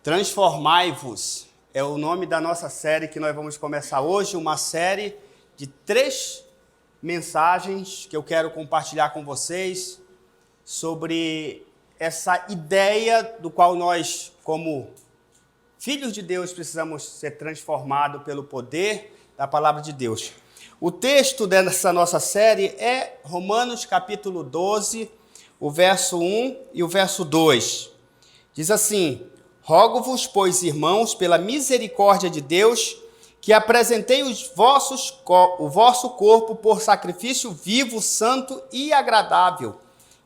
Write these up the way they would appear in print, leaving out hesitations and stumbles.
Transformai-vos é o nome da nossa série que nós vamos começar hoje, uma série de 3 mensagens que eu quero compartilhar com vocês sobre essa ideia do qual nós, como filhos de Deus, precisamos ser transformados pelo poder da palavra de Deus. O texto dessa nossa série é Romanos capítulo 12, o verso 1 e o verso 2. Diz assim: rogo-vos, pois, irmãos, pela misericórdia de Deus, que apresentei o vosso corpo por sacrifício vivo, santo e agradável,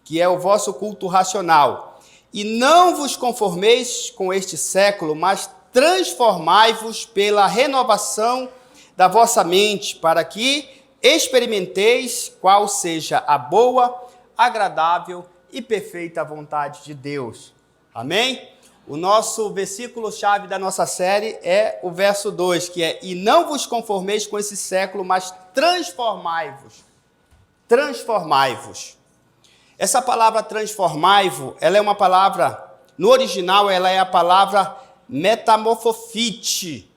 que é o vosso culto racional. E não vos conformeis com este século, mas transformai-vos pela renovação da vossa mente, para que experimenteis qual seja a boa, agradável e perfeita vontade de Deus. Amém? O nosso versículo-chave da nossa série é o verso 2, que é: e não vos conformeis com esse século, mas transformai-vos. Transformai-vos. Essa palavra transformai-vos, ela é uma palavra, no original, ela é a palavra metamorfofite.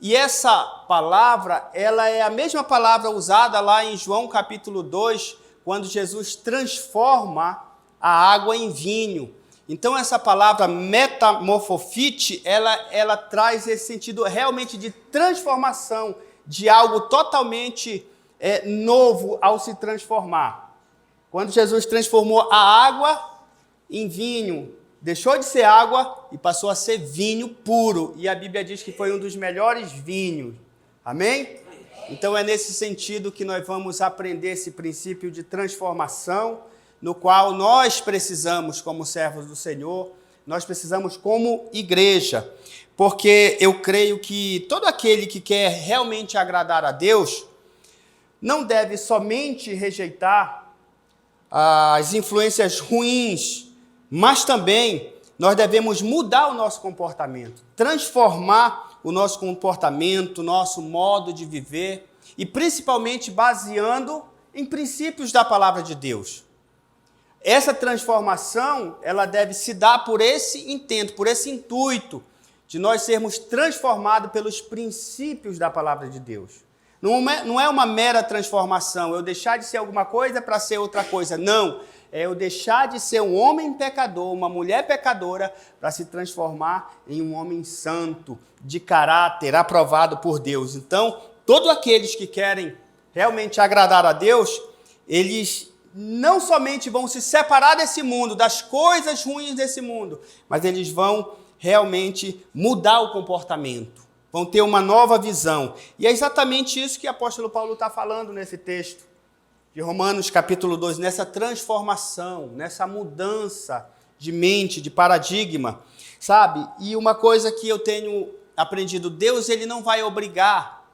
E essa palavra, ela é a mesma palavra usada lá em João capítulo 2, quando Jesus transforma a água em vinho. Então, essa palavra metamorfofite, ela traz esse sentido realmente de transformação, de algo totalmente novo ao se transformar. Quando Jesus transformou a água em vinho, deixou de ser água e passou a ser vinho puro. E a Bíblia diz que foi um dos melhores vinhos. Amém? Então, é nesse sentido que nós vamos aprender esse princípio de transformação, no qual nós precisamos, como servos do Senhor, nós precisamos como igreja, porque eu creio que todo aquele que quer realmente agradar a Deus não deve somente rejeitar as influências ruins, mas também nós devemos mudar o nosso comportamento, transformar o nosso comportamento, o nosso modo de viver, e principalmente baseando em princípios da palavra de Deus. Essa transformação, ela deve se dar por esse intento, por esse intuito de nós sermos transformados pelos princípios da palavra de Deus. Não é uma mera transformação, eu deixar de ser alguma coisa para ser outra coisa. Não, é eu deixar de ser um homem pecador, uma mulher pecadora, para se transformar em um homem santo, de caráter, aprovado por Deus. Então, todos aqueles que querem realmente agradar a Deus, eles não somente vão se separar desse mundo, das coisas ruins desse mundo, mas eles vão realmente mudar o comportamento, vão ter uma nova visão. E é exatamente isso que o apóstolo Paulo está falando nesse texto de Romanos capítulo 2, nessa transformação, nessa mudança de mente, de paradigma, sabe? E uma coisa que eu tenho aprendido, Deus ele não vai obrigar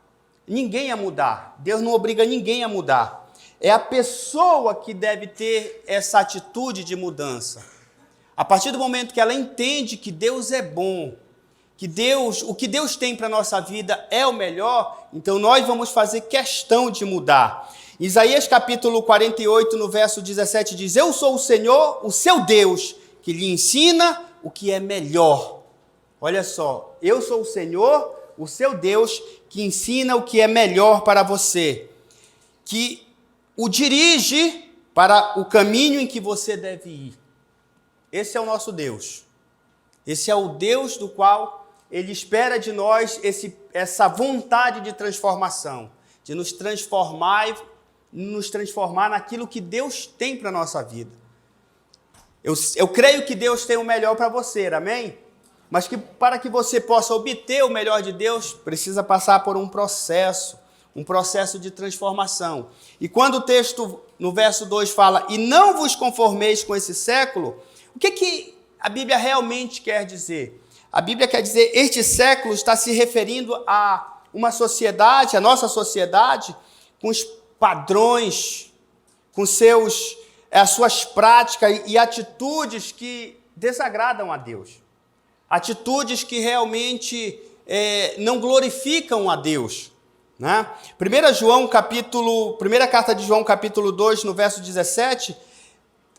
ninguém a mudar, Deus não obriga ninguém a mudar. É a pessoa que deve ter essa atitude de mudança. A partir do momento que ela entende que Deus é bom, que o que Deus tem para a nossa vida é o melhor, então nós vamos fazer questão de mudar. Isaías capítulo 48, no verso 17, diz: eu sou o Senhor, o seu Deus, que lhe ensina o que é melhor. Olha só, eu sou o Senhor, o seu Deus, que ensina o que é melhor para você, que o dirige para o caminho em que você deve ir. Esse é o nosso Deus. Esse é o Deus do qual ele espera de nós essa vontade de transformação, de nos transformar naquilo que Deus tem para a nossa vida. Eu creio que Deus tem o melhor para você, amém? Mas que para que você possa obter o melhor de Deus, precisa passar por um processo de transformação. E quando o texto, no verso 2, fala: e não vos conformeis com esse século, o que a Bíblia realmente quer dizer? A Bíblia quer dizer, este século está se referindo a uma sociedade, a nossa sociedade, com os padrões, com as suas práticas e atitudes que desagradam a Deus. Atitudes que realmente não glorificam a Deus. Né? Primeira carta de João, capítulo 2, no verso 17,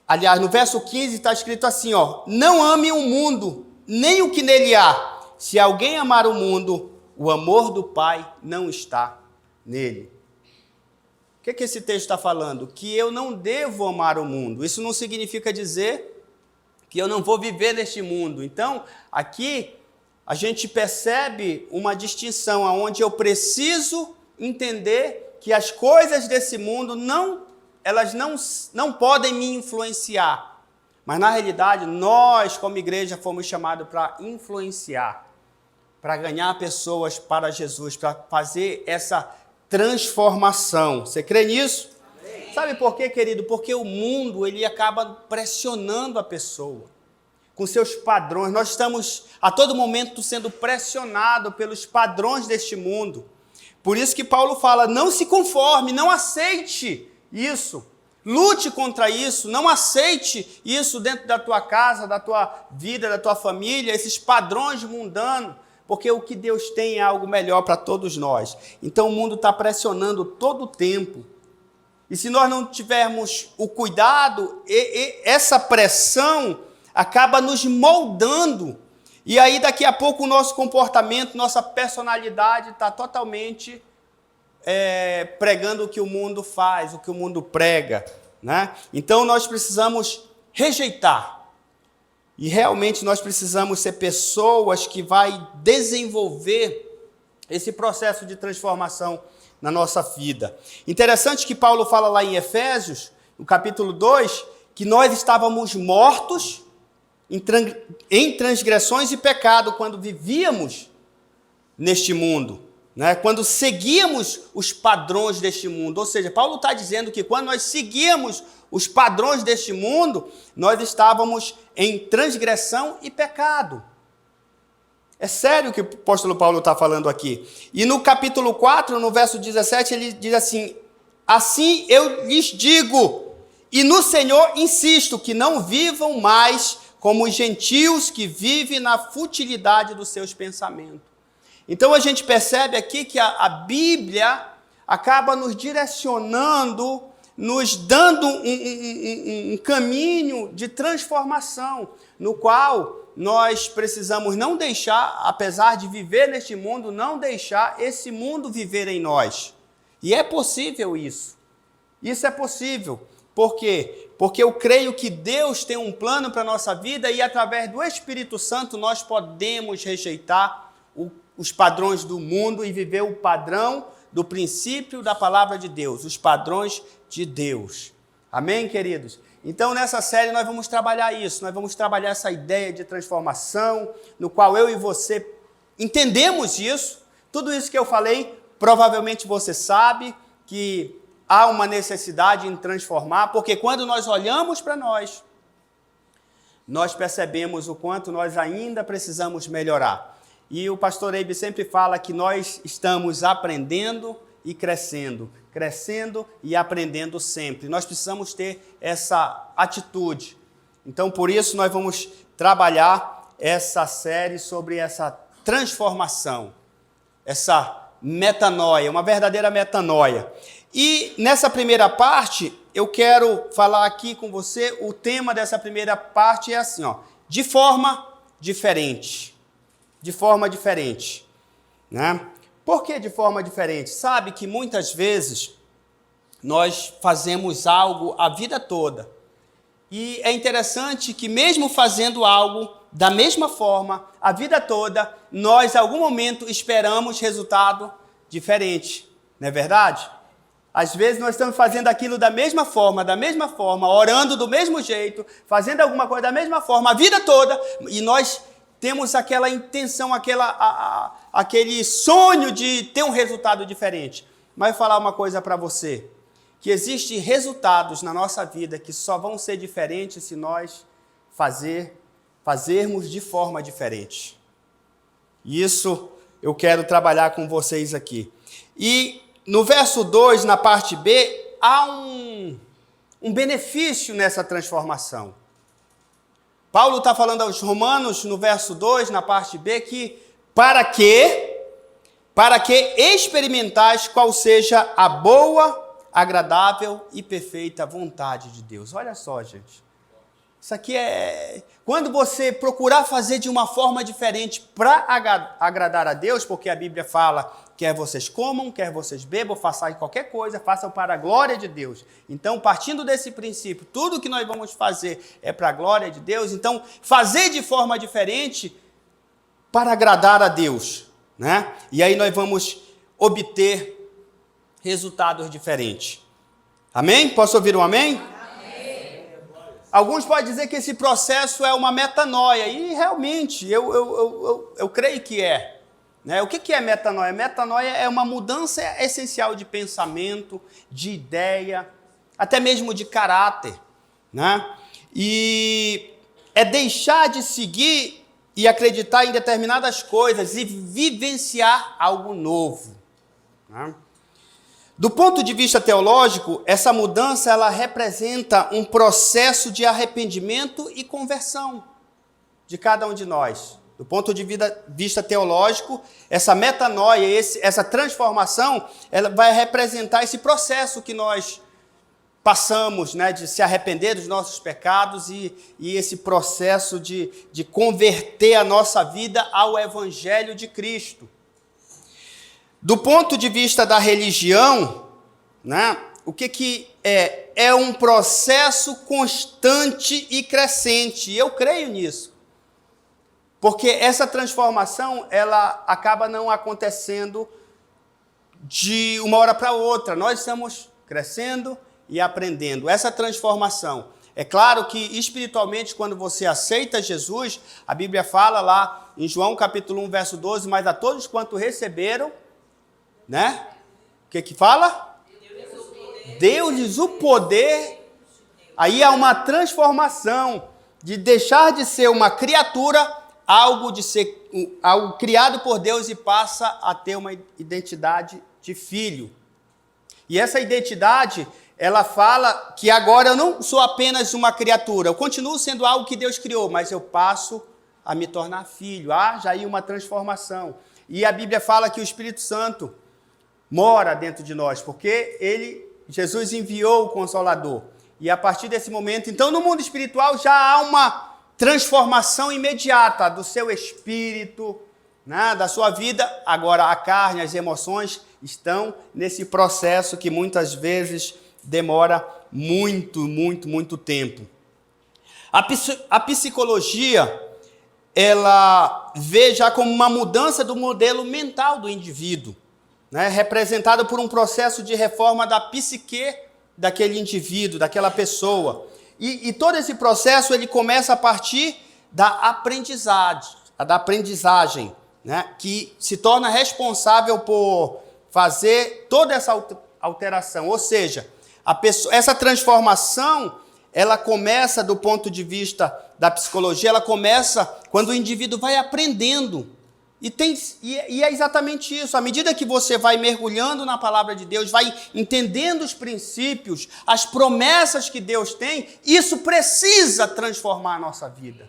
aliás, no verso 15 está escrito assim, ó: não ame o mundo, nem o que nele há. se alguém amar o mundo, o amor do Pai não está nele. O que esse texto está falando? Que eu não devo amar o mundo. Isso não significa dizer que eu não vou viver neste mundo. Então, aqui a gente percebe uma distinção onde eu preciso entender que as coisas desse mundo elas não podem me influenciar. Mas, na realidade, nós, como igreja, fomos chamados para influenciar, para ganhar pessoas para Jesus, para fazer essa transformação. Você crê nisso? Amém. Sabe por quê, querido? Porque o mundo, ele acaba pressionando a pessoa com seus padrões. Nós estamos a todo momento sendo pressionados pelos padrões deste mundo. Por isso que Paulo fala, não se conforme, não aceite isso. Lute contra isso, não aceite isso dentro da tua casa, da tua vida, da tua família, esses padrões mundanos, porque o que Deus tem é algo melhor para todos nós. Então o mundo está pressionando todo o tempo. E se nós não tivermos o cuidado, essa pressão acaba nos moldando. E aí daqui a pouco o nosso comportamento, nossa personalidade está totalmente pregando o que o mundo faz, o que o mundo prega, né? Então nós precisamos rejeitar. E realmente nós precisamos ser pessoas que vai desenvolver esse processo de transformação na nossa vida. Interessante que Paulo fala lá em Efésios, no capítulo 2, que nós estávamos mortos em transgressões e pecado quando vivíamos neste mundo, né? Quando seguíamos os padrões deste mundo. Ou seja, Paulo está dizendo que quando nós seguíamos os padrões deste mundo, nós estávamos em transgressão e pecado. É sério o que o apóstolo Paulo está falando aqui. E no capítulo 4, no verso 17, ele diz assim, assim eu lhes digo, e no Senhor insisto, que não vivam mais como os gentios que vivem na futilidade dos seus pensamentos. Então a gente percebe aqui que a Bíblia acaba nos direcionando, nos dando um caminho de transformação, no qual nós precisamos não deixar, apesar de viver neste mundo, não deixar esse mundo viver em nós. E é possível isso. Isso é possível. Por quê? Porque eu creio que Deus tem um plano para a nossa vida e através do Espírito Santo nós podemos rejeitar os padrões do mundo e viver o padrão do princípio da palavra de Deus, os padrões de Deus. Amém, queridos? Então, nessa série nós vamos trabalhar isso, nós vamos trabalhar essa ideia de transformação, no qual eu e você entendemos isso. Tudo isso que eu falei, provavelmente você sabe que há uma necessidade em transformar, porque quando nós olhamos para nós percebemos o quanto nós ainda precisamos melhorar. E o pastor Eibe sempre fala que nós estamos aprendendo e crescendo e aprendendo sempre. Nós precisamos ter essa atitude. Então, por isso, nós vamos trabalhar essa série sobre essa transformação, essa metanoia, uma verdadeira metanoia. E nessa primeira parte, eu quero falar aqui com você, o tema dessa primeira parte é assim, de forma diferente. De forma diferente, né? Por que de forma diferente? Sabe que muitas vezes nós fazemos algo a vida toda. E é interessante que mesmo fazendo algo da mesma forma, a vida toda, nós, em algum momento, esperamos resultado diferente. Não é verdade? Às vezes nós estamos fazendo aquilo da mesma forma, orando do mesmo jeito, fazendo alguma coisa da mesma forma, a vida toda, e nós temos aquela intenção, aquele sonho de ter um resultado diferente. Mas eu vou falar uma coisa para você, que existem resultados na nossa vida que só vão ser diferentes se nós fazermos de forma diferente. Isso eu quero trabalhar com vocês aqui. E no verso 2, na parte B, há um benefício nessa transformação. Paulo está falando aos Romanos, no verso 2, na parte B, que para que experimentais qual seja a boa, agradável e perfeita vontade de Deus. Olha só, gente. Isso aqui é... Quando você procurar fazer de uma forma diferente para agradar a Deus, porque a Bíblia fala, quer vocês comam, quer vocês bebam, façam qualquer coisa, façam para a glória de Deus. Então, partindo desse princípio, tudo que nós vamos fazer é para a glória de Deus. Então, fazer de forma diferente para agradar a Deus, né? E aí nós vamos obter resultados diferentes. Amém? Posso ouvir um amém? Alguns podem dizer que esse processo é uma metanoia, e realmente eu creio que é. Né? O que é metanoia? Metanoia é uma mudança essencial de pensamento, de ideia, até mesmo de caráter. Né? E é deixar de seguir e acreditar em determinadas coisas e vivenciar algo novo. Né? Do ponto de vista teológico, essa mudança ela representa um processo de arrependimento e conversão de cada um de nós. Do ponto de vista teológico, essa metanoia, essa transformação, ela vai representar esse processo que nós passamos, né, de se arrepender dos nossos pecados e esse processo de converter a nossa vida ao Evangelho de Cristo. Do ponto de vista da religião, né, o que é? É um processo constante e crescente. Eu creio nisso. Porque essa transformação, ela acaba não acontecendo de uma hora para outra. Nós estamos crescendo e aprendendo. Essa transformação. É claro que espiritualmente, quando você aceita Jesus, a Bíblia fala lá em João capítulo 1, verso 12, mas a todos quanto receberam, né? O que fala? Deu-lhes o poder. Aí há uma transformação de deixar de ser uma criatura, algo criado por Deus e passa a ter uma identidade de filho. E essa identidade, ela fala que agora eu não sou apenas uma criatura, eu continuo sendo algo que Deus criou, mas eu passo a me tornar filho. Há já aí uma transformação. E a Bíblia fala que o Espírito Santo mora dentro de nós, porque Jesus enviou o Consolador. E a partir desse momento, então no mundo espiritual já há uma transformação imediata do seu espírito, né, da sua vida. Agora a carne, as emoções estão nesse processo que muitas vezes demora muito tempo. A psicologia, ela vê já como uma mudança do modelo mental do indivíduo, né, representado por um processo de reforma da psique daquele indivíduo, daquela pessoa. E todo esse processo ele começa a partir da aprendizagem, né, que se torna responsável por fazer toda essa alteração. Ou seja, essa transformação, ela começa do ponto de vista da psicologia, ela começa quando o indivíduo vai aprendendo. E é exatamente isso. À medida que você vai mergulhando na palavra de Deus, vai entendendo os princípios, as promessas que Deus tem, isso precisa transformar a nossa vida.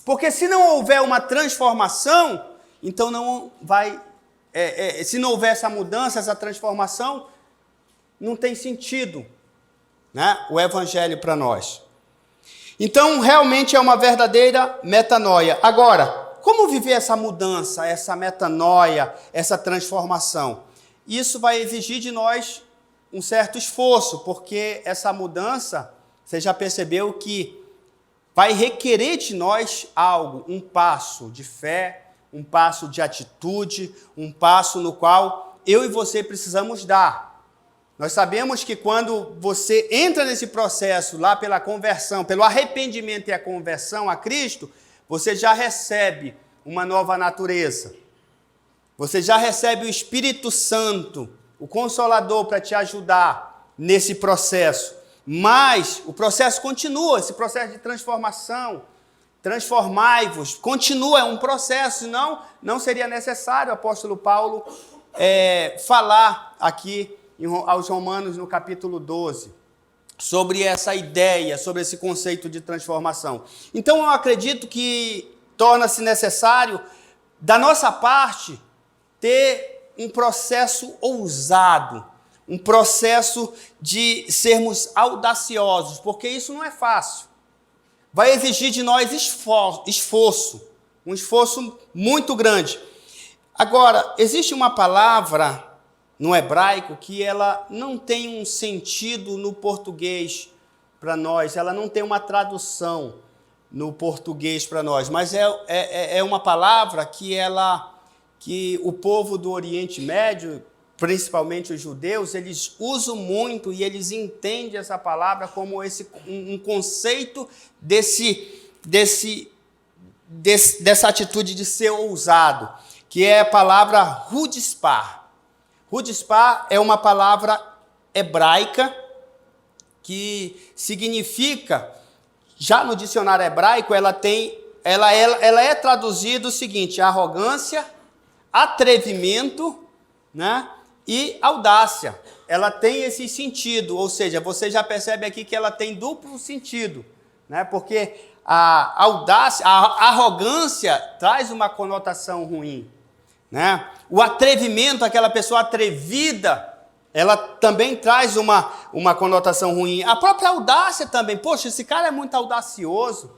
Porque se não houver uma transformação, então não vai... se não houver essa mudança, essa transformação, não tem sentido, né, o Evangelho para nós. Então, realmente é uma verdadeira metanoia. Agora, como viver essa mudança, essa metanoia, essa transformação? Isso vai exigir de nós um certo esforço, porque essa mudança, você já percebeu que vai requerer de nós algo, um passo de fé, um passo de atitude, um passo no qual eu e você precisamos dar. Nós sabemos que quando você entra nesse processo lá pela conversão, pelo arrependimento e a conversão a Cristo, você já recebe uma nova natureza. Você já recebe o Espírito Santo, o Consolador, para te ajudar nesse processo. Mas o processo continua, esse processo de transformação. Transformai-vos, continua, é um processo, senão não seria necessário o apóstolo Paulo falar aqui aos Romanos no capítulo 12. Sobre essa ideia, sobre esse conceito de transformação. Então, eu acredito que torna-se necessário, da nossa parte, ter um processo ousado, um processo de sermos audaciosos, porque isso não é fácil. vai exigir de nós esforço, um esforço muito grande. Agora, existe uma palavra no hebraico que ela não tem um sentido no português para nós, ela não tem uma tradução no português para nós, mas é uma palavra que o povo do Oriente Médio, principalmente os judeus, eles usam muito e eles entendem essa palavra como um conceito dessa atitude de ser ousado, que é a palavra rudispar. Rudispar é uma palavra hebraica que significa, já no dicionário hebraico, ela é traduzida o seguinte: arrogância, atrevimento, né, e audácia. Ela tem esse sentido, ou seja, você já percebe aqui que ela tem duplo sentido, né, porque a audácia, a arrogância traz uma conotação ruim, né? O atrevimento, aquela pessoa atrevida, ela também traz uma conotação ruim. A própria audácia também. Poxa, esse cara é muito audacioso.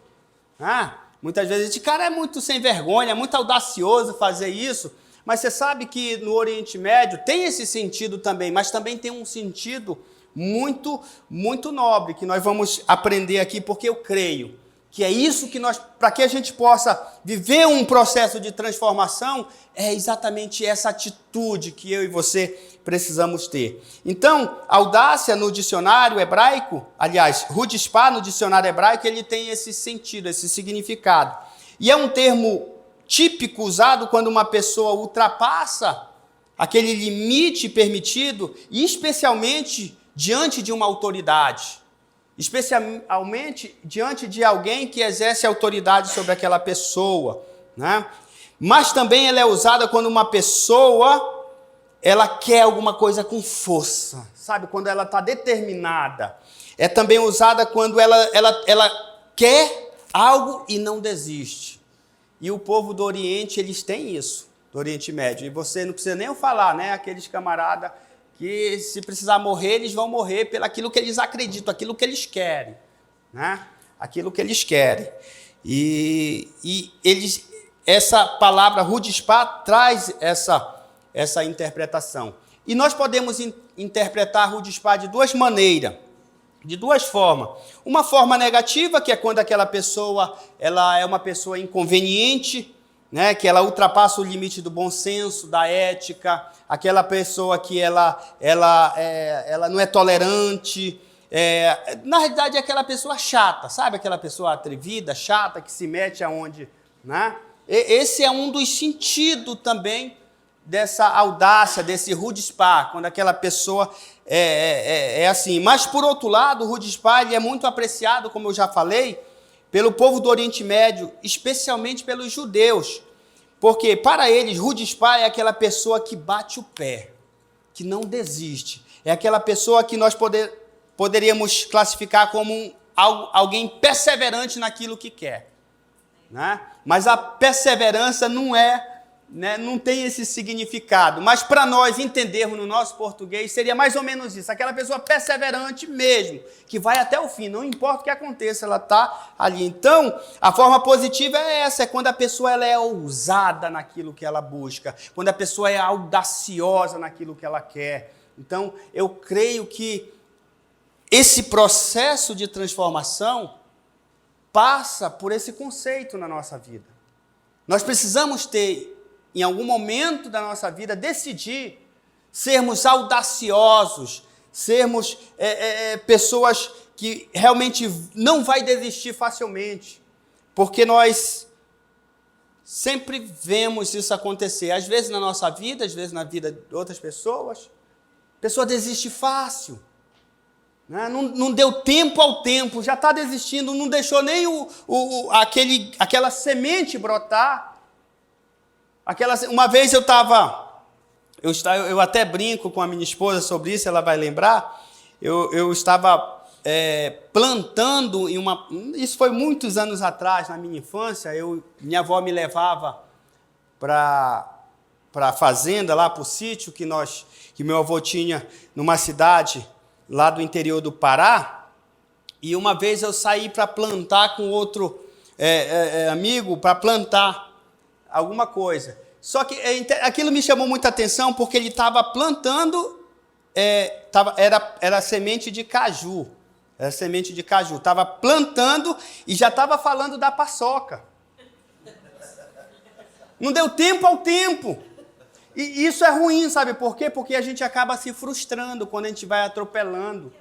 Muitas vezes, esse cara é muito sem vergonha, é muito audacioso fazer isso. Mas você sabe que no Oriente Médio tem esse sentido também, mas também tem um sentido muito, muito nobre, que nós vamos aprender aqui, porque eu creio que é isso que para que a gente possa viver um processo de transformação, é exatamente essa atitude que eu e você precisamos ter. Então, audácia no dicionário hebraico, aliás, rudispar no dicionário hebraico, ele tem esse sentido, esse significado. E é um termo típico usado quando uma pessoa ultrapassa aquele limite permitido, e especialmente diante de uma autoridade. Especialmente diante de alguém que exerce autoridade sobre aquela pessoa, né? Mas também ela é usada quando uma pessoa, ela quer alguma coisa com força, sabe? Quando ela está determinada. É também usada quando ela quer algo e não desiste. E o povo do Oriente, eles têm isso, do Oriente Médio. E você não precisa nem eu falar, né? Aqueles camaradas que se precisar morrer, eles vão morrer pelo aquilo que eles acreditam, aquilo que eles querem, né? Aquilo que eles querem. E essa palavra rudispar traz essa interpretação. E nós podemos interpretar rudispar de duas maneiras, de duas formas. Uma forma negativa, que é quando aquela pessoa ela é uma pessoa inconveniente, né, que ela ultrapassa o limite do bom senso, da ética, aquela pessoa que ela não é tolerante, na realidade é aquela pessoa chata, sabe? Aquela pessoa atrevida, chata, que se mete aonde, né? Esse é um dos sentidos também dessa audácia, desse rudispar, quando aquela pessoa é assim. Mas, por outro lado, o rudispar ele é muito apreciado, como eu já falei, pelo povo do Oriente Médio, especialmente pelos judeus, porque para eles, rudispar é aquela pessoa que bate o pé, que não desiste, é aquela pessoa que nós poderíamos classificar como alguém perseverante naquilo que quer, né? Mas a perseverança não tem esse significado, mas para nós entendermos no nosso português, seria mais ou menos isso, aquela pessoa perseverante mesmo, que vai até o fim, não importa o que aconteça, ela está ali. Então, a forma positiva é essa, é quando a pessoa ela é ousada naquilo que ela busca, quando a pessoa é audaciosa naquilo que ela quer. Então, eu creio que esse processo de transformação passa por esse conceito na nossa vida. Nós precisamos ter, em algum momento da nossa vida, decidir sermos audaciosos, sermos pessoas que realmente não vai desistir facilmente, porque nós sempre vemos isso acontecer, às vezes na nossa vida, às vezes na vida de outras pessoas. A pessoa desiste fácil, né? Não deu tempo ao tempo, já está desistindo, não deixou nem aquela semente brotar. Uma vez eu até brinco com a minha esposa sobre isso, ela vai lembrar, eu estava plantando isso foi muitos anos atrás, na minha infância, minha avó me levava para a fazenda, lá para o sítio que meu avô tinha numa cidade lá do interior do Pará, E uma vez eu saí para plantar com outro amigo, para plantar alguma coisa. Só que aquilo me chamou muita atenção, porque ele estava plantando, era semente de caju. Era semente de caju. Estava plantando e já estava falando da paçoca. Não deu tempo ao tempo. E isso é ruim, sabe por quê? Porque a gente acaba se frustrando quando a gente vai atropelando.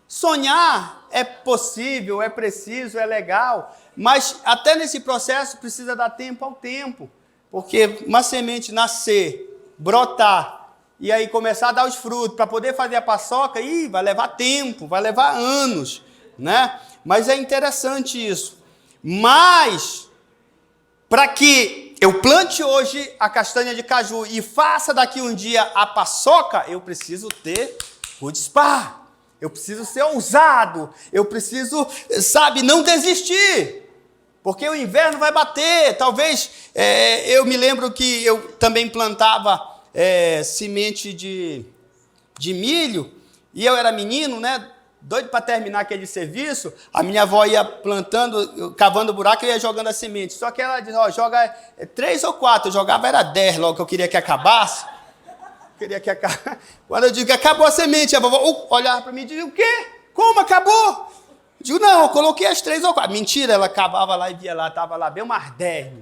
Sonhar é possível, é preciso, é legal, mas até nesse processo precisa dar tempo ao tempo, porque uma semente nascer, brotar e aí começar a dar os frutos para poder fazer a paçoca, vai levar tempo, vai levar anos, né? Mas é interessante isso. Mas para que eu plante hoje a castanha de caju e faça daqui um dia a paçoca, eu preciso ter chutzpah. Eu preciso ser ousado, eu preciso, não desistir, porque o inverno vai bater. Talvez, eu me lembro que eu também plantava semente de milho, e eu era menino, né, doido para terminar aquele serviço. A minha avó ia plantando, cavando buraco, e eu ia jogando a semente. Só que ela dizia, joga 3 ou 4, eu jogava era 10 logo, que eu queria que acabasse. Quando eu digo que acabou a semente, a vovó olhava para mim e dizia, o quê? Como acabou? Eu digo, não, eu coloquei as 3 ou 4. Mentira, ela cavava lá e via lá, estava lá bem umas 10,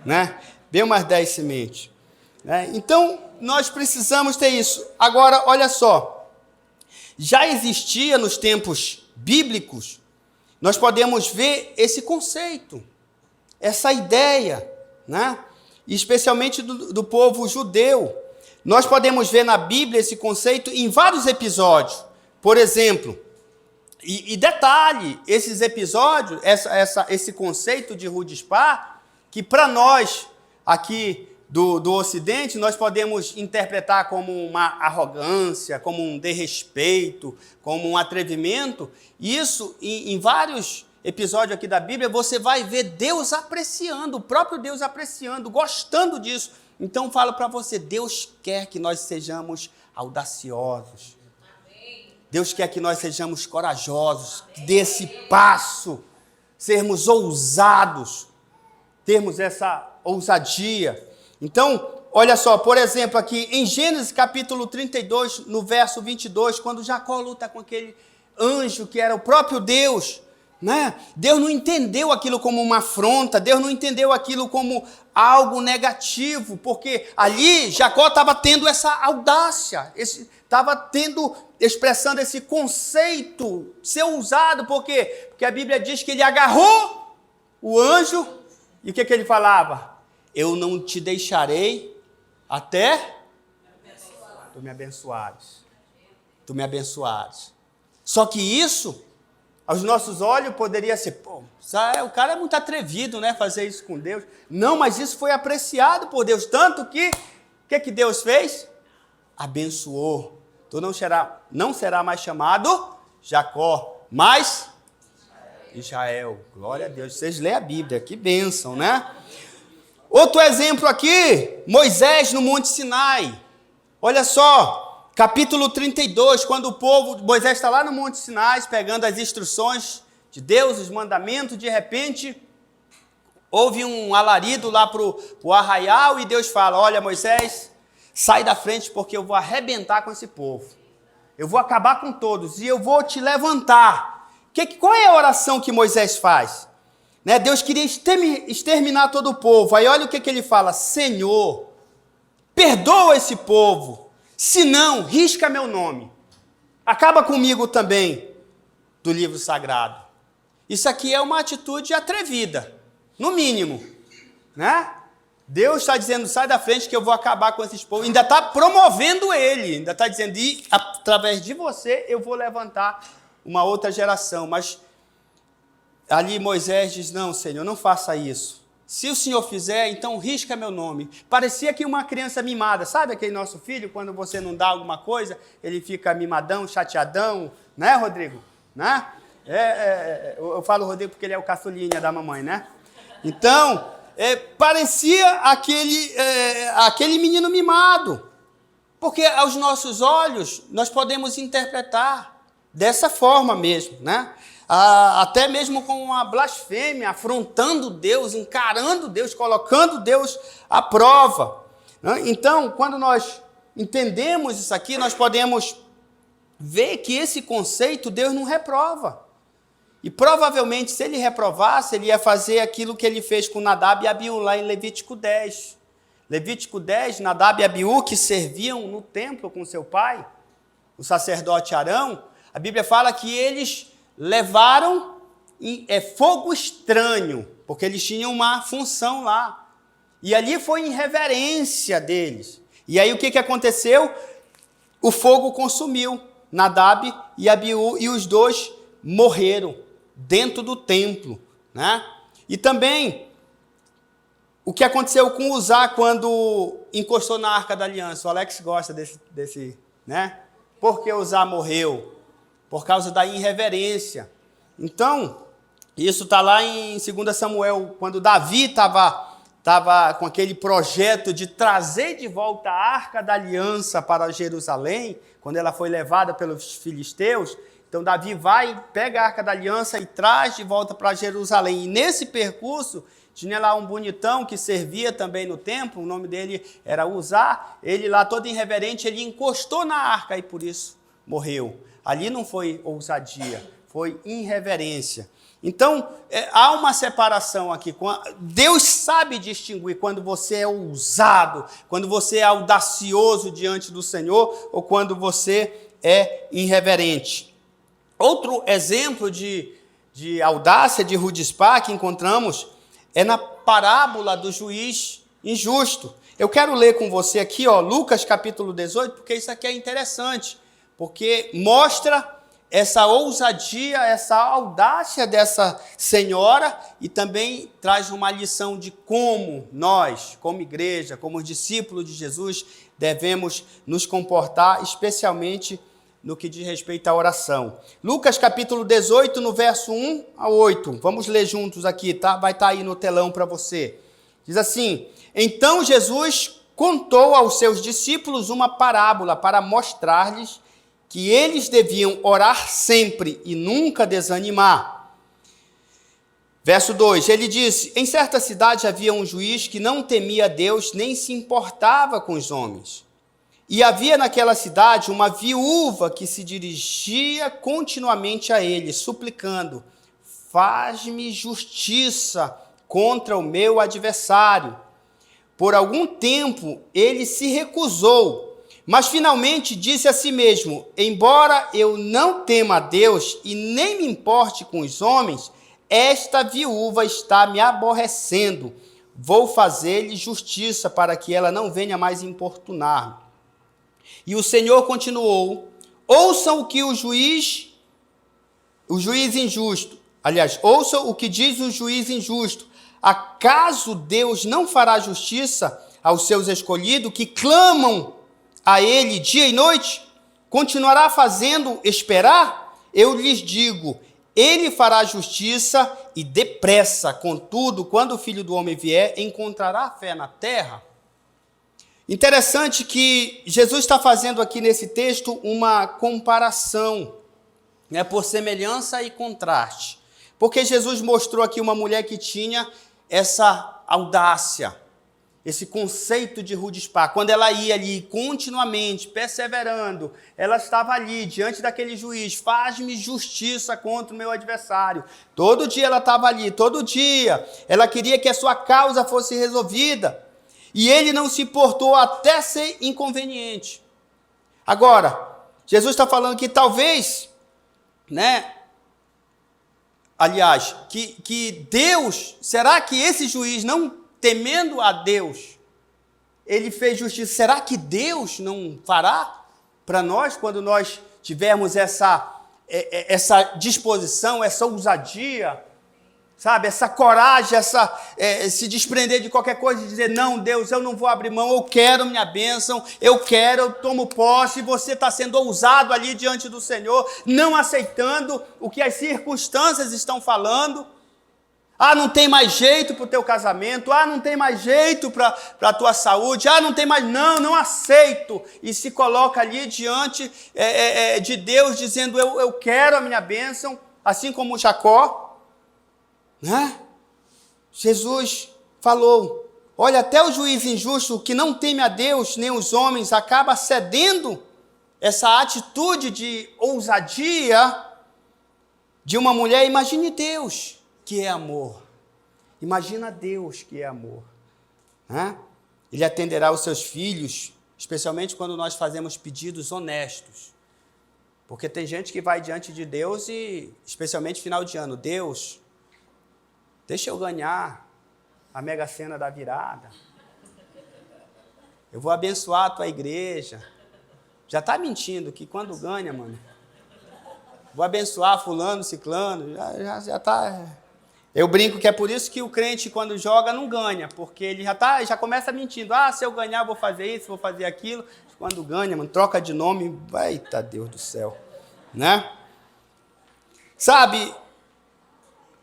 né? Bem umas 10 sementes. Então, nós precisamos ter isso. Agora, olha só, já existia nos tempos bíblicos, nós podemos ver esse conceito, essa ideia, né? Especialmente do povo judeu. Nós podemos ver na Bíblia esse conceito em vários episódios. Por exemplo, e detalhe, esses episódios, esse conceito de chutzpah, que para nós aqui do Ocidente, nós podemos interpretar como uma arrogância, como um desrespeito, como um atrevimento. Isso, em vários episódios aqui da Bíblia, você vai ver Deus apreciando, o próprio Deus apreciando, gostando disso. Então, falo para você, Deus quer que nós sejamos audaciosos. Amém. Deus quer que nós sejamos corajosos, desse passo, sermos ousados, termos essa ousadia. Então, olha só, por exemplo, aqui em Gênesis capítulo 32, no verso 22, quando Jacó luta com aquele anjo que era o próprio Deus, né? Deus não entendeu aquilo como uma afronta, Deus não entendeu aquilo como algo negativo, porque ali Jacó estava tendo essa audácia, estava expressando esse conceito, ser ousado, por quê? Porque a Bíblia diz que ele agarrou o anjo, e o que ele falava? Eu não te deixarei até tu me abençoares. Tu me abençoares. Só que isso, aos nossos olhos, poderia ser, o cara é muito atrevido, né, fazer isso com Deus. Não, mas isso foi apreciado por Deus, tanto que, o que Deus fez? Abençoou. Tu não será mais chamado Jacó, mas Israel. Glória a Deus. Vocês leem a Bíblia, que bênção, né? Outro exemplo aqui, Moisés no Monte Sinai. Olha só, capítulo 32, quando Moisés está lá no Monte Sinai, pegando as instruções de Deus, os mandamentos, de repente, houve um alarido lá para o arraial, e Deus fala, olha Moisés, sai da frente porque eu vou arrebentar com esse povo. Eu vou acabar com todos e eu vou te levantar. Qual é a oração que Moisés faz? Deus queria exterminar todo o povo. Aí olha o que ele fala, Senhor, perdoa esse povo, se não, risca meu nome. Acaba comigo também do livro sagrado. Isso aqui é uma atitude atrevida, no mínimo, né? Deus está dizendo, sai da frente que eu vou acabar com esses povos. Ainda está promovendo ele, ainda está dizendo, e através de você eu vou levantar uma outra geração. Mas ali Moisés diz, não, Senhor, não faça isso. Se o Senhor fizer, então risca meu nome. Parecia que uma criança mimada, sabe aquele nosso filho, quando você não dá alguma coisa, ele fica mimadão, chateadão, né, Rodrigo? Né? Eu falo Rodrigo porque ele é o caçulinha da mamãe, né? Então, parecia aquele menino mimado. Porque aos nossos olhos, nós podemos interpretar dessa forma mesmo, né? até mesmo com uma blasfêmia, afrontando Deus, encarando Deus, colocando Deus à prova. Então, quando nós entendemos isso aqui, nós podemos ver que esse conceito Deus não reprova. E provavelmente, se ele reprovasse, ele ia fazer aquilo que ele fez com Nadab e Abiú, lá em Levítico 10. Levítico 10, Nadab e Abiú, que serviam no templo com seu pai, o sacerdote Arão, a Bíblia fala que eles levaram fogo estranho, porque eles tinham uma função lá. E ali foi em reverência deles. E aí o que aconteceu? O fogo consumiu Nadab e Abiú, e os dois morreram dentro do templo, né? E também o que aconteceu com Uzá quando encostou na Arca da Aliança. O Alex gosta desse, né? Por que Uzá morreu? Por causa da irreverência. Então, isso está lá em 2 Samuel, quando Davi estava com aquele projeto de trazer de volta a Arca da Aliança para Jerusalém, quando ela foi levada pelos filisteus. Então, Davi vai, pega a Arca da Aliança e traz de volta para Jerusalém. E nesse percurso, tinha lá um bonitão que servia também no templo, o nome dele era Uzá. Ele lá, todo irreverente, ele encostou na arca e por isso morreu. Ali não foi ousadia, foi irreverência. Então, há uma separação aqui. Deus sabe distinguir quando você é ousado, quando você é audacioso diante do Senhor ou quando você é irreverente. Outro exemplo de audácia, de rudespá, que encontramos é na parábola do juiz injusto. Eu quero ler com você aqui, Lucas capítulo 18, porque isso aqui é interessante, porque mostra essa ousadia, essa audácia dessa senhora e também traz uma lição de como nós, como igreja, como discípulos de Jesus, devemos nos comportar, especialmente no que diz respeito à oração. Lucas capítulo 18, no verso 1 a 8. Vamos ler juntos aqui, tá? Vai estar aí no telão para você. Diz assim: Então Jesus contou aos seus discípulos uma parábola para mostrar-lhes que eles deviam orar sempre e nunca desanimar. Verso 2, ele disse: Em certa cidade havia um juiz que não temia Deus nem se importava com os homens. E havia naquela cidade uma viúva que se dirigia continuamente a ele, suplicando: Faz-me justiça contra o meu adversário. Por algum tempo ele se recusou, mas finalmente disse a si mesmo: Embora eu não tema a Deus e nem me importe com os homens, esta viúva está me aborrecendo. Vou fazer-lhe justiça para que ela não venha mais importunar-me. E o Senhor continuou: Ouçam o que o juiz injusto, ouçam o que diz o juiz injusto. Acaso Deus não fará justiça aos seus escolhidos que clamam a ele dia e noite? Continuará fazendo esperar? Eu lhes digo, ele fará justiça e depressa. Contudo, quando o Filho do Homem vier, encontrará fé na terra? Interessante que Jesus está fazendo aqui nesse texto uma comparação, né, por semelhança e contraste. Porque Jesus mostrou aqui uma mulher que tinha essa audácia, esse conceito de rudespá. Quando ela ia ali continuamente, perseverando, ela estava ali diante daquele juiz: Faz-me justiça contra o meu adversário. Todo dia ela estava ali, todo dia ela queria que a sua causa fosse resolvida. E ele não se importou até ser inconveniente. Agora, Jesus está falando que talvez, né? Aliás, que Deus, será que esse juiz, não temendo a Deus, ele fez justiça? Será que Deus não fará para nós quando nós tivermos essa disposição, essa ousadia? Sabe, essa coragem, se desprender de qualquer coisa e dizer: Não, Deus, eu não vou abrir mão, eu quero minha bênção, eu tomo posse. E você está sendo ousado ali diante do Senhor, não aceitando o que as circunstâncias estão falando. Não tem mais jeito para o teu casamento, não tem mais jeito para a tua saúde, não tem mais, não aceito. E se coloca ali diante de Deus, dizendo: eu quero a minha bênção. assim como Jacó, né? Jesus falou, olha, até o juiz injusto que não teme a Deus nem os homens acaba cedendo essa atitude de ousadia de uma mulher. Imagine Deus, que é amor. Imagina Deus, que é amor. Né? Ele atenderá os seus filhos, especialmente quando nós fazemos pedidos honestos. Porque tem gente que vai diante de Deus e, especialmente final de ano, Deus, deixa eu ganhar a Mega Sena da virada. Eu vou abençoar a tua igreja. Já está mentindo que quando ganha, mano, vou abençoar fulano, ciclano, já está. Eu brinco que é por isso que o crente, quando joga, não ganha, porque ele já começa mentindo. Se eu ganhar, vou fazer isso, vou fazer aquilo. Quando ganha, mano, troca de nome, eita Deus do céu, né? Sabe,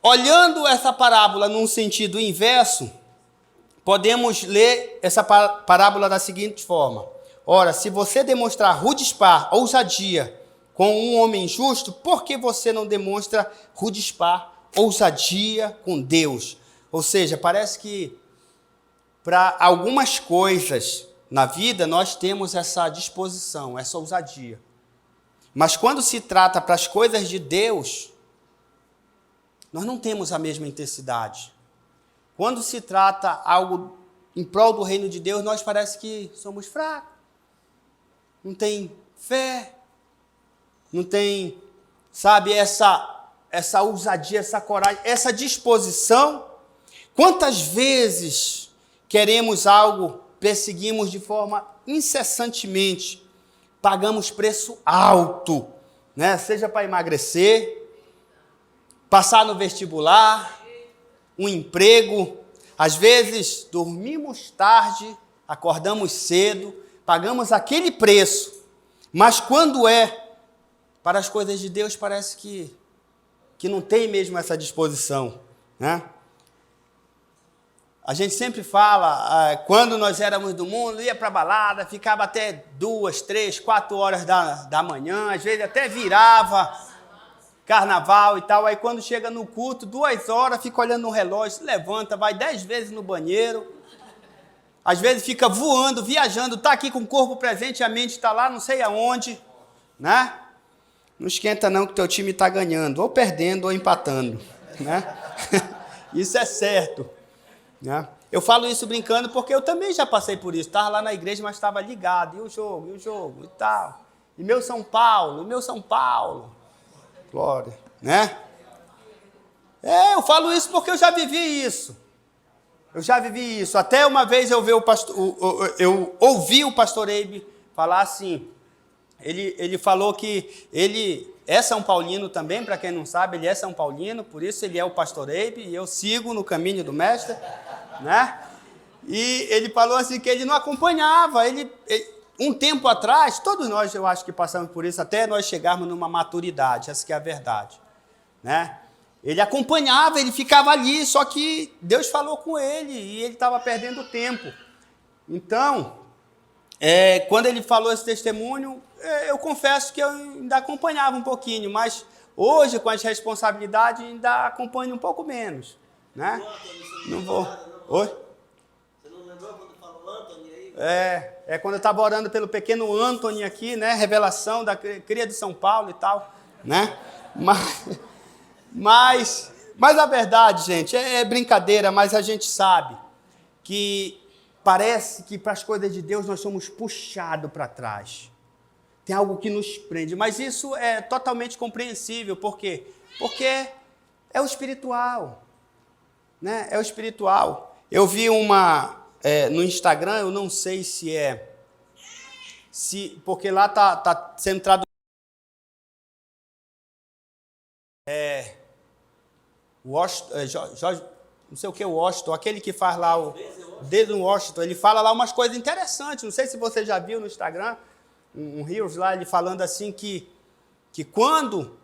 olhando essa parábola num sentido inverso, podemos ler essa parábola da seguinte forma. Ora, se você demonstrar rudespar, ousadia, com um homem justo, por que você não demonstra rudespar, ousadia com Deus? Ou seja, parece que para algumas coisas na vida nós temos essa disposição, essa ousadia. Mas quando se trata para as coisas de Deus, nós não temos a mesma intensidade. Quando se trata algo em prol do reino de Deus, nós parece que somos fracos. Não tem fé, não tem, sabe, essa ousadia, essa coragem, essa disposição. Quantas vezes queremos algo, perseguimos de forma incessantemente, pagamos preço alto, né? Seja para emagrecer, passar no vestibular, um emprego. Às vezes dormimos tarde, acordamos cedo, pagamos aquele preço, mas quando é para as coisas de Deus, parece que não tem mesmo essa disposição, né? A gente sempre fala, quando nós éramos do mundo, ia para a balada, ficava até 2, 3, 4 horas da manhã, às vezes até virava carnaval e tal, aí quando chega no culto, 2 horas, fica olhando no relógio, se levanta, vai 10 vezes no banheiro, às vezes fica voando, viajando, está aqui com o corpo presente e a mente está lá, não sei aonde, né? Não esquenta não que teu time está ganhando, ou perdendo ou empatando, né? Isso é certo, né? Eu falo isso brincando porque eu também já passei por isso, estava lá na igreja, mas estava ligado, e o jogo e tal, e meu São Paulo, glória, né? Eu falo isso porque eu já vivi isso. Até uma vez eu ouvi o pastor Eibe falar assim, ele falou que ele é São Paulino também, para quem não sabe, ele é São Paulino, por isso ele é o pastor Eibe, e eu sigo no caminho do mestre, né? E ele falou assim que ele não acompanhava, um tempo atrás, todos nós eu acho que passamos por isso, até nós chegarmos numa maturidade, essa que é a verdade, né? Ele acompanhava, ele ficava ali, só que Deus falou com ele e ele estava perdendo tempo. Então, quando ele falou esse testemunho, eu confesso que eu ainda acompanhava um pouquinho, mas hoje, com as responsabilidades, ainda acompanho um pouco menos, né? Não vou. Oi? Você não lembrou quando falou Anthony aí? Quando eu estava orando pelo pequeno Anthony aqui, né? Revelação da cria de São Paulo e tal, né? Mas a verdade, gente, é brincadeira, mas a gente sabe que parece que para as coisas de Deus nós somos puxados para trás. Tem algo que nos prende, mas isso é totalmente compreensível. Por quê? Porque é o espiritual, né? É o espiritual. Eu vi no Instagram, eu não sei porque lá está sendo traduzido. Não sei o que, Washington, aquele que faz lá o Denzel Washington, ele fala lá umas coisas interessantes, não sei se você já viu no Instagram, um Reels lá, ele falando assim que quando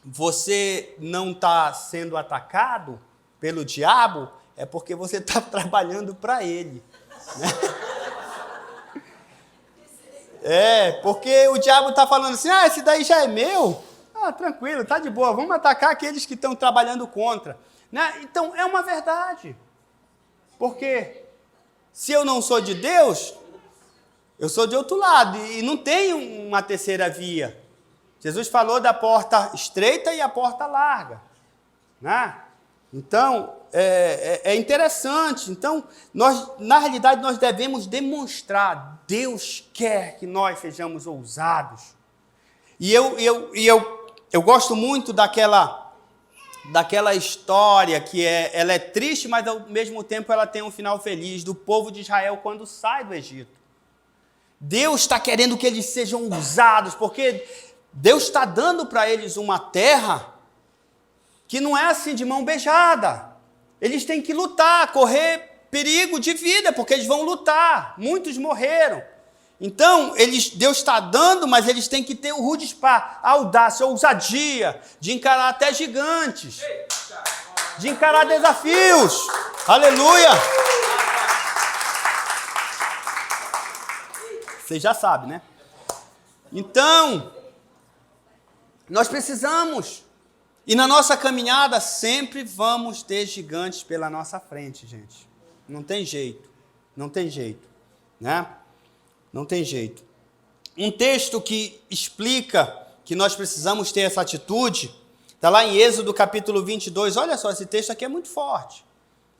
você não está sendo atacado pelo diabo, é porque você está trabalhando para ele, né? Porque o diabo está falando assim, esse daí já é meu, tranquilo, tá de boa, vamos atacar aqueles que estão trabalhando contra. Né? Então, é uma verdade. Porque se eu não sou de Deus, eu sou de outro lado, e não tem uma terceira via. Jesus falou da porta estreita e a porta larga. Né? Então, é interessante. Então, na realidade, nós devemos demonstrar. Deus quer que nós sejamos ousados. E eu gosto muito daquela história que ela é triste, mas ao mesmo tempo ela tem um final feliz, do povo de Israel quando sai do Egito. Deus está querendo que eles sejam ousados, porque Deus está dando para eles uma terra que não é assim de mão beijada. Eles têm que lutar, correr perigo de vida, porque eles vão lutar. Muitos morreram. Então, Deus está dando, mas eles têm que ter o rudispar, a audácia, a ousadia, de encarar até gigantes, de encarar desafios. Aleluia! Você já sabe, né? Então, nós precisamos. E na nossa caminhada sempre vamos ter gigantes pela nossa frente, gente. Não tem jeito. Não tem jeito. Né? Não tem jeito. Um texto que explica que nós precisamos ter essa atitude, está lá em Êxodo capítulo 22. Olha só, esse texto aqui é muito forte.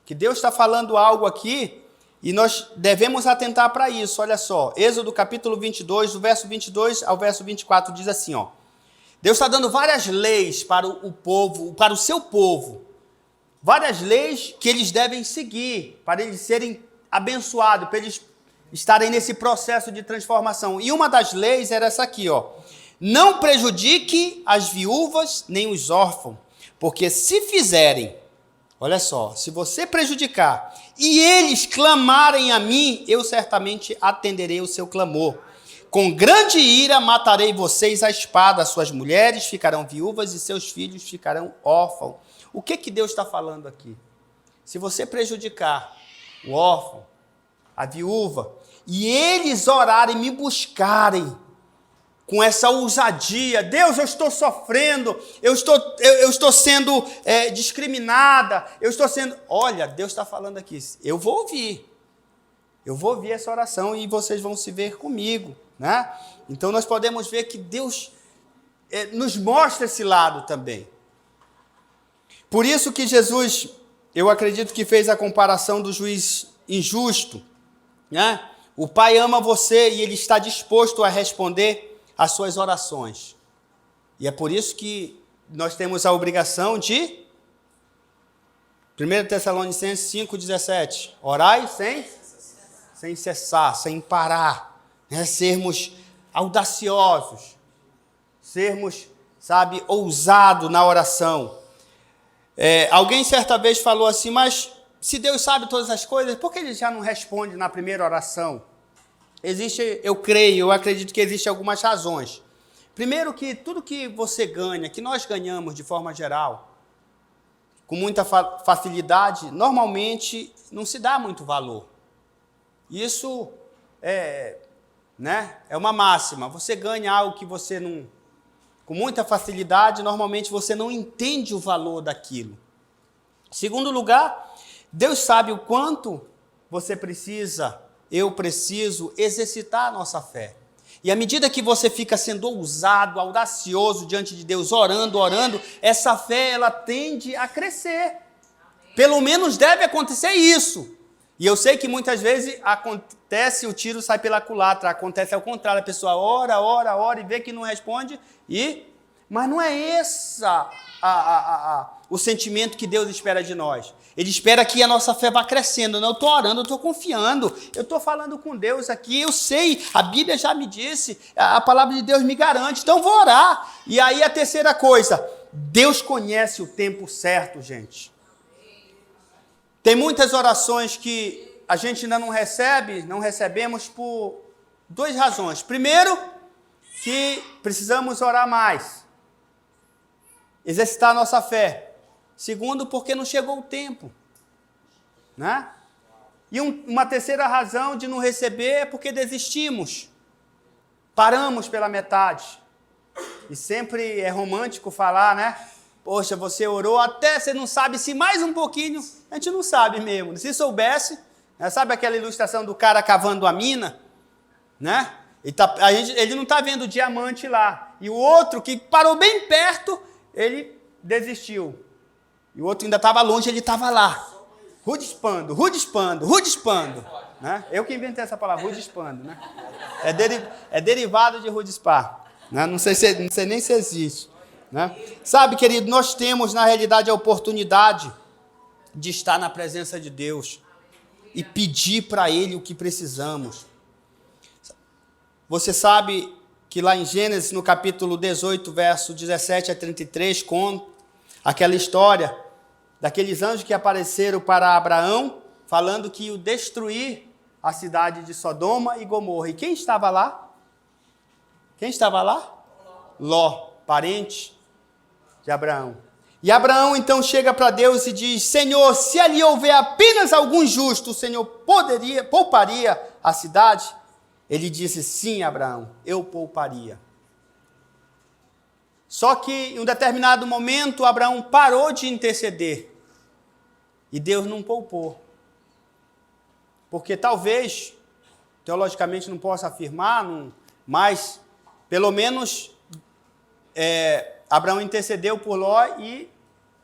Que Deus está falando algo aqui e nós devemos atentar para isso. Olha só, Êxodo capítulo 22, do verso 22 ao verso 24, diz assim, ó. Deus está dando várias leis para o povo, para o seu povo. Várias leis que eles devem seguir, para eles serem abençoados, para eles estarem nesse processo de transformação. E uma das leis era essa aqui, ó. Não prejudique as viúvas nem os órfãos, porque se fizerem, olha só, se você prejudicar e eles clamarem a mim, eu certamente atenderei o seu clamor. Com grande ira matarei vocês à espada, suas mulheres ficarão viúvas e seus filhos ficarão órfãos. O que Deus está falando aqui? Se você prejudicar o órfão, a viúva, e eles orarem, me buscarem com essa ousadia, Deus, eu estou sofrendo, eu estou sendo discriminada, eu estou sendo... Olha, Deus está falando aqui, eu vou ouvir essa oração e vocês vão se ver comigo. Né? Então nós podemos ver que Deus nos mostra esse lado também. Por isso que Jesus, eu acredito que fez a comparação do juiz injusto. Né? O Pai ama você e Ele está disposto a responder às suas orações. E é por isso que nós temos a obrigação de 1 Tessalonicenses 5,17. Orai sem cessar, sem parar. Né, sermos audaciosos, sermos, ousados na oração. Alguém certa vez falou assim, mas se Deus sabe todas as coisas, por que Ele já não responde na primeira oração? Eu acredito que existem algumas razões. Primeiro que tudo que você ganha, que nós ganhamos de forma geral, com muita facilidade, normalmente não se dá muito valor. Isso é uma máxima. Você ganha algo que você não... Com muita facilidade, normalmente você não entende o valor daquilo. Segundo lugar, Deus sabe o quanto eu preciso exercitar a nossa fé. E à medida que você fica sendo ousado, audacioso diante de Deus, orando, essa fé, ela tende a crescer. Pelo menos deve acontecer isso. E eu sei que muitas vezes acontece, o tiro sai pela culatra, acontece ao contrário, a pessoa ora e vê que não responde, mas não é esse o sentimento que Deus espera de nós. Ele espera que a nossa fé vá crescendo. Não, eu estou orando, eu estou confiando, eu estou falando com Deus aqui, eu sei, a Bíblia já me disse, a palavra de Deus me garante, então vou orar. E aí a terceira coisa, Deus conhece o tempo certo, gente. Tem muitas orações que a gente ainda não recebemos por duas razões. Primeiro, que precisamos orar mais, exercitar a nossa fé. Segundo, porque não chegou o tempo. Né? E uma terceira razão de não receber é porque desistimos. Paramos pela metade. E sempre é romântico falar, né? Poxa, você orou até você não sabe se mais um pouquinho. A gente não sabe mesmo. Se soubesse, né? Sabe aquela ilustração do cara cavando a mina? Né? Ele não está vendo o diamante lá. E o outro que parou bem perto, ele desistiu. E o outro ainda estava longe, ele estava lá. Rudispando. Né? Eu que inventei essa palavra, rudispando. Né? É derivado de rudispar. Né? Não sei nem se existe. Né? Sabe, querido, nós temos na realidade a oportunidade de estar na presença de Deus e pedir para Ele o que precisamos. Você sabe que lá em Gênesis, no capítulo 18, verso 17 a 33, conta aquela história daqueles anjos que apareceram para Abraão, falando que iam destruir a cidade de Sodoma e Gomorra. E quem estava lá? Quem estava lá? Ló, parente de Abraão. E Abraão então chega para Deus e diz: Senhor, se ali houver apenas algum justo, o Senhor pouparia a cidade? Ele disse: sim, Abraão, eu pouparia. Só que em um determinado momento, Abraão parou de interceder. E Deus não poupou. Porque talvez, teologicamente não possa afirmar, mas pelo menos Abraão intercedeu por Ló e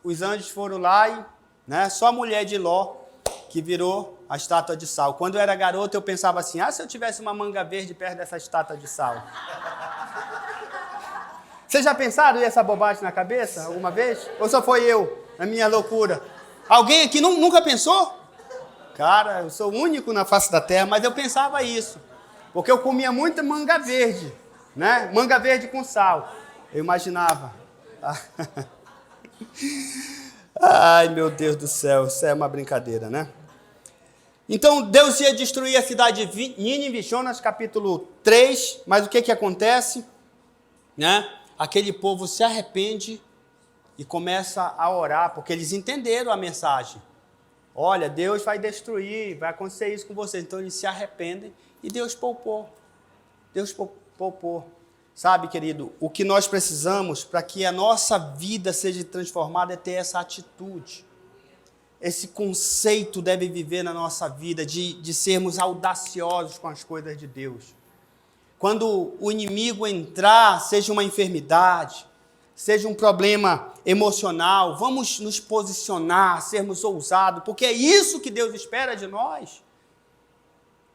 os anjos foram lá e, né, só a mulher de Ló que virou a estátua de sal. Quando eu era garoto, eu pensava assim: se eu tivesse uma manga verde perto dessa estátua de sal. Vocês já pensaram essa bobagem na cabeça alguma vez? Ou só foi eu, na minha loucura? Alguém aqui nunca pensou? Cara, eu sou o único na face da terra, mas eu pensava isso. Porque eu comia muita manga verde, né? Manga verde com sal. Eu imaginava. Ai, meu Deus do céu, isso é uma brincadeira, né? Então, Deus ia destruir a cidade de Nínive, Jonas capítulo 3, mas o que acontece? Né? Aquele povo se arrepende e começa a orar, porque eles entenderam a mensagem. Olha, Deus vai destruir, vai acontecer isso com vocês. Então, eles se arrependem e Deus poupou. Deus poupou. Sabe, querido, o que nós precisamos para que a nossa vida seja transformada é ter essa atitude. Esse conceito deve viver na nossa vida de sermos audaciosos com as coisas de Deus. Quando o inimigo entrar, seja uma enfermidade, seja um problema emocional, vamos nos posicionar, sermos ousados, porque é isso que Deus espera de nós.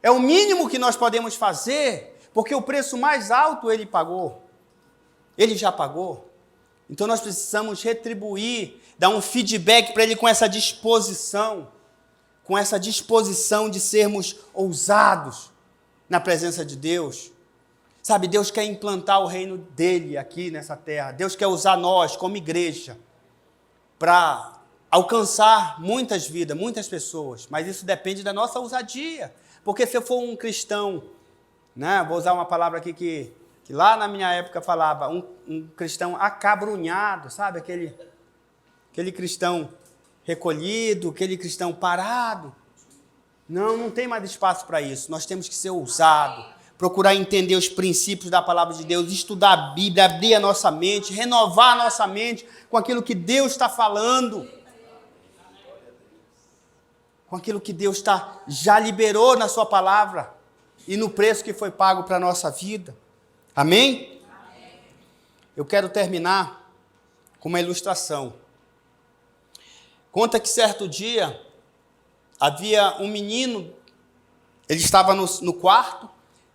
É o mínimo que nós podemos fazer, porque o preço mais alto Ele pagou. Ele já pagou. Então nós precisamos retribuir, dar um feedback para Ele com essa disposição de sermos ousados na presença de Deus. Sabe, Deus quer implantar o reino dEle aqui nessa terra. Deus quer usar nós como igreja para alcançar muitas vidas, muitas pessoas. Mas isso depende da nossa ousadia. Porque se eu for um cristão, né, vou usar uma palavra aqui que lá na minha época falava, um cristão acabrunhado, sabe? Aquele cristão recolhido, aquele cristão parado. Não tem mais espaço para isso. Nós temos que ser ousados, procurar entender os princípios da palavra de Deus, estudar a Bíblia, abrir a nossa mente, renovar a nossa mente com aquilo que Deus está falando, com aquilo que Deus já liberou na sua palavra e no preço que foi pago para a nossa vida. Amém? Amém? Eu quero terminar com uma ilustração. Conta que certo dia havia um menino, ele estava no quarto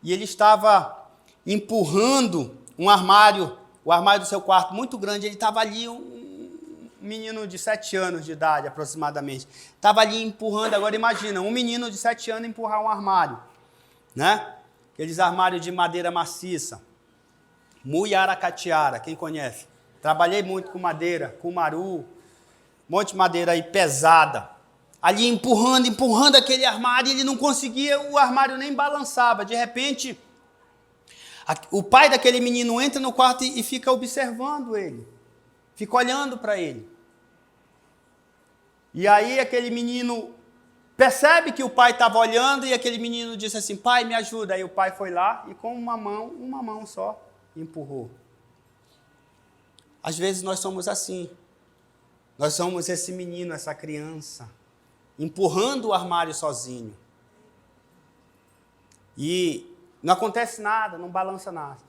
e ele estava empurrando um armário, o armário do seu quarto muito grande. Ele estava ali, um menino de 7 anos de idade aproximadamente, estava ali empurrando. Agora imagina, um menino de 7 anos empurrar um armário, né? Aqueles armários de madeira maciça, muiaracatiara, quem conhece? Trabalhei muito com madeira, com maru, um monte de madeira aí pesada. Ali empurrando aquele armário, ele não conseguia, o armário nem balançava. De repente, o pai daquele menino entra no quarto e fica observando ele, fica olhando para ele. E aí aquele menino percebe que o pai estava olhando e aquele menino disse assim: pai, me ajuda. Aí o pai foi lá e com uma mão só, empurrou. Às vezes nós somos assim. Nós somos esse menino, essa criança, empurrando o armário sozinho. E não acontece nada, não balança nada.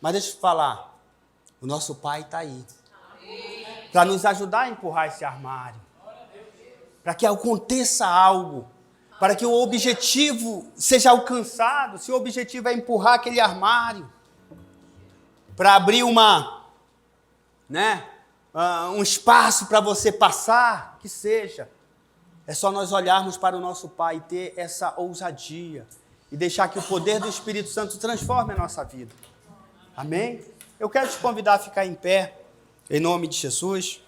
Mas deixa eu te falar, o nosso Pai está aí. Para nos ajudar a empurrar esse armário. Para que aconteça algo. Para que o objetivo seja alcançado. Se o objetivo é empurrar aquele armário. Para abrir um espaço para você passar, que seja. É só nós olharmos para o nosso Pai e ter essa ousadia. E deixar que o poder do Espírito Santo transforme a nossa vida. Amém? Eu quero te convidar a ficar em pé, em nome de Jesus.